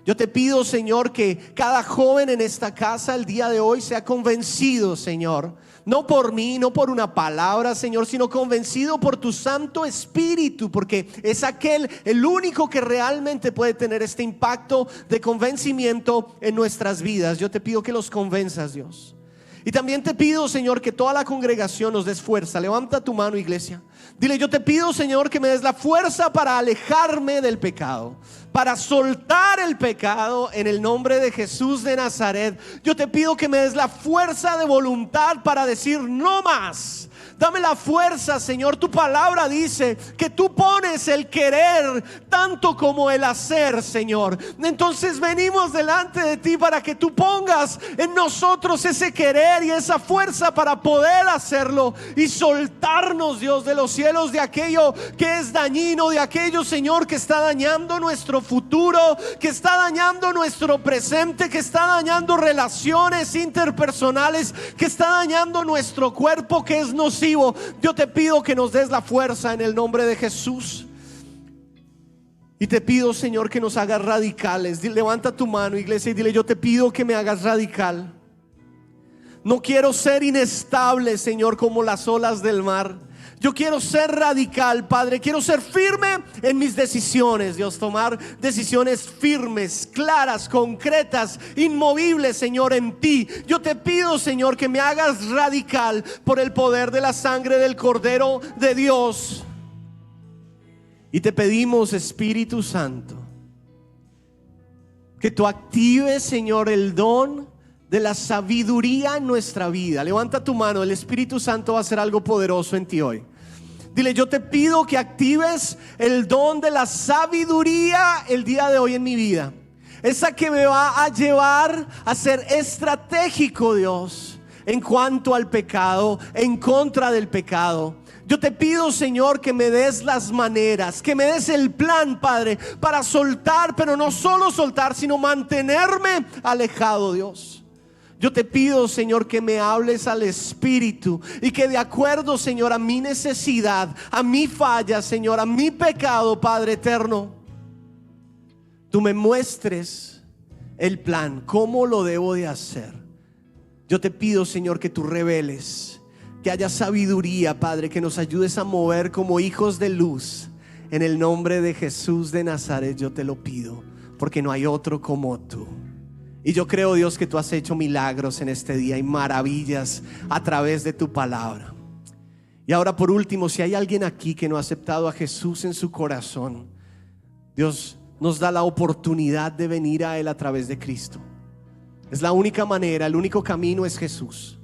Yo te pido, Señor, que cada joven en esta casa el día de hoy sea convencido, Señor, no por mí, no por una palabra, Señor, sino convencido por tu Santo Espíritu, porque es aquel, el único que realmente puede tener este impacto de convencimiento en nuestras vidas. Yo te pido que los convenzas, Dios. Y también te pido, Señor, que toda la congregación nos des fuerza. Levanta tu mano, iglesia. Dile: yo te pido, Señor, que me des la fuerza para alejarme del pecado, para soltar el pecado en el nombre de Jesús de Nazaret. Yo te pido que me des la fuerza de voluntad para decir no más. Dame la fuerza, Señor. Tu palabra dice que tú pones el querer tanto como el hacer, Señor. Entonces venimos delante de ti para que tú pongas en nosotros ese querer y esa fuerza para poder hacerlo y soltarnos, Dios, de los cielos, de aquello que es dañino, de aquello, Señor, que está dañando nuestro futuro, que está dañando nuestro presente, que está dañando relaciones interpersonales, que está dañando nuestro cuerpo, que es nocivo. Yo te pido que nos des la fuerza en el nombre de Jesús. Y te pido, Señor, que nos hagas radicales. Levanta tu mano, iglesia, y dile: yo te pido que me hagas radical. No quiero ser inestable, Señor, como las olas del mar. Yo quiero ser radical, Padre. Quiero ser firme en mis decisiones, Dios. Tomar decisiones firmes, claras, concretas, inmovibles, Señor, en ti. Yo te pido, Señor, que me hagas radical por el poder de la sangre del Cordero de Dios. Y te pedimos, Espíritu Santo, que tú actives, Señor, el don de la sabiduría en nuestra vida. Levanta tu mano. El Espíritu Santo va a hacer algo poderoso en ti hoy. Dile: yo te pido que actives el don de la sabiduría el día de hoy en mi vida. Esa que me va a llevar a ser estratégico, Dios, en cuanto al pecado, en contra del pecado. Yo te pido, Señor, que me des las maneras, que me des el plan, Padre, para soltar, pero no solo soltar, sino mantenerme alejado, Dios. Yo te pido, Señor, que me hables al Espíritu y que de acuerdo, Señor, a mi necesidad, a mi falla, Señor, a mi pecado, Padre eterno, tú me muestres el plan, cómo lo debo de hacer. Yo te pido, Señor, que tú reveles, que haya sabiduría, Padre, que nos ayudes a mover como hijos de luz. En el nombre de Jesús de Nazaret yo te lo pido, porque no hay otro como tú. Y yo creo, Dios, que tú has hecho milagros en este día y maravillas a través de tu palabra. Y ahora, por último, si hay alguien aquí que no ha aceptado a Jesús en su corazón, Dios nos da la oportunidad de venir a Él a través de Cristo. Es la única manera, el único camino es Jesús.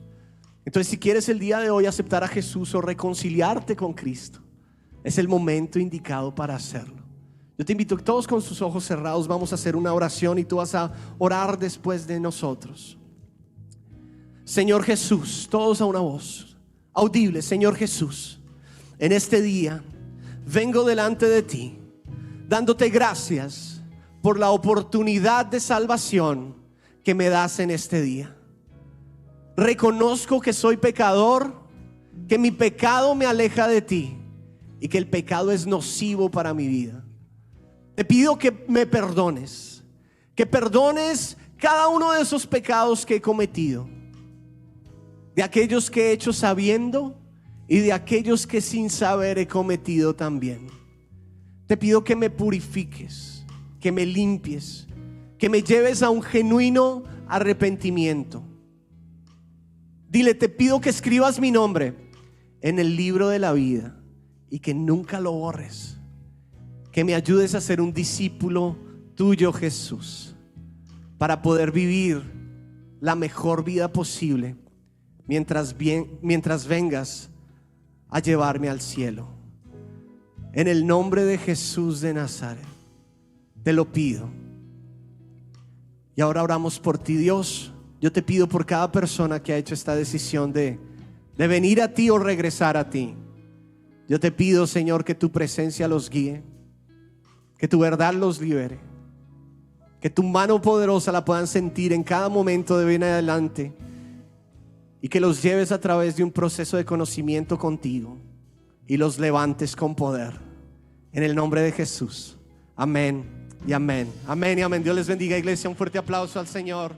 Entonces, si quieres el día de hoy aceptar a Jesús o reconciliarte con Cristo, es el momento indicado para hacerlo. Yo te invito a que todos con sus ojos cerrados vamos a hacer una oración y tú vas a orar después de nosotros. Señor Jesús, todos a una voz audible. Señor Jesús, en este día vengo delante de ti dándote gracias por la oportunidad de salvación que me das en este día. Reconozco que soy pecador, que mi pecado me aleja de ti y que el pecado es nocivo para mi vida. Te pido que me perdones, que perdones cada uno de esos pecados que he cometido, de aquellos que he hecho sabiendo y de aquellos que sin saber he cometido también. Te pido que me purifiques, que me limpies, que me lleves a un genuino arrepentimiento. Dile: te pido que escribas mi nombre en el libro de la vida y que nunca lo borres. Que me ayudes a ser un discípulo tuyo, Jesús, para poder vivir la mejor vida posible mientras vengas a llevarme al cielo. En el nombre de Jesús de Nazaret te lo pido. Y ahora oramos por ti, Dios. Yo te pido por cada persona que ha hecho esta decisión de venir a ti o regresar a ti. Yo te pido, Señor, que tu presencia los guíe, que tu verdad los libere, que tu mano poderosa la puedan sentir en cada momento de hoy en adelante, y que los lleves a través de un proceso de conocimiento contigo y los levantes con poder. En el nombre de Jesús. Amén y amén. Amén y amén. Dios les bendiga, iglesia. Un fuerte aplauso al Señor.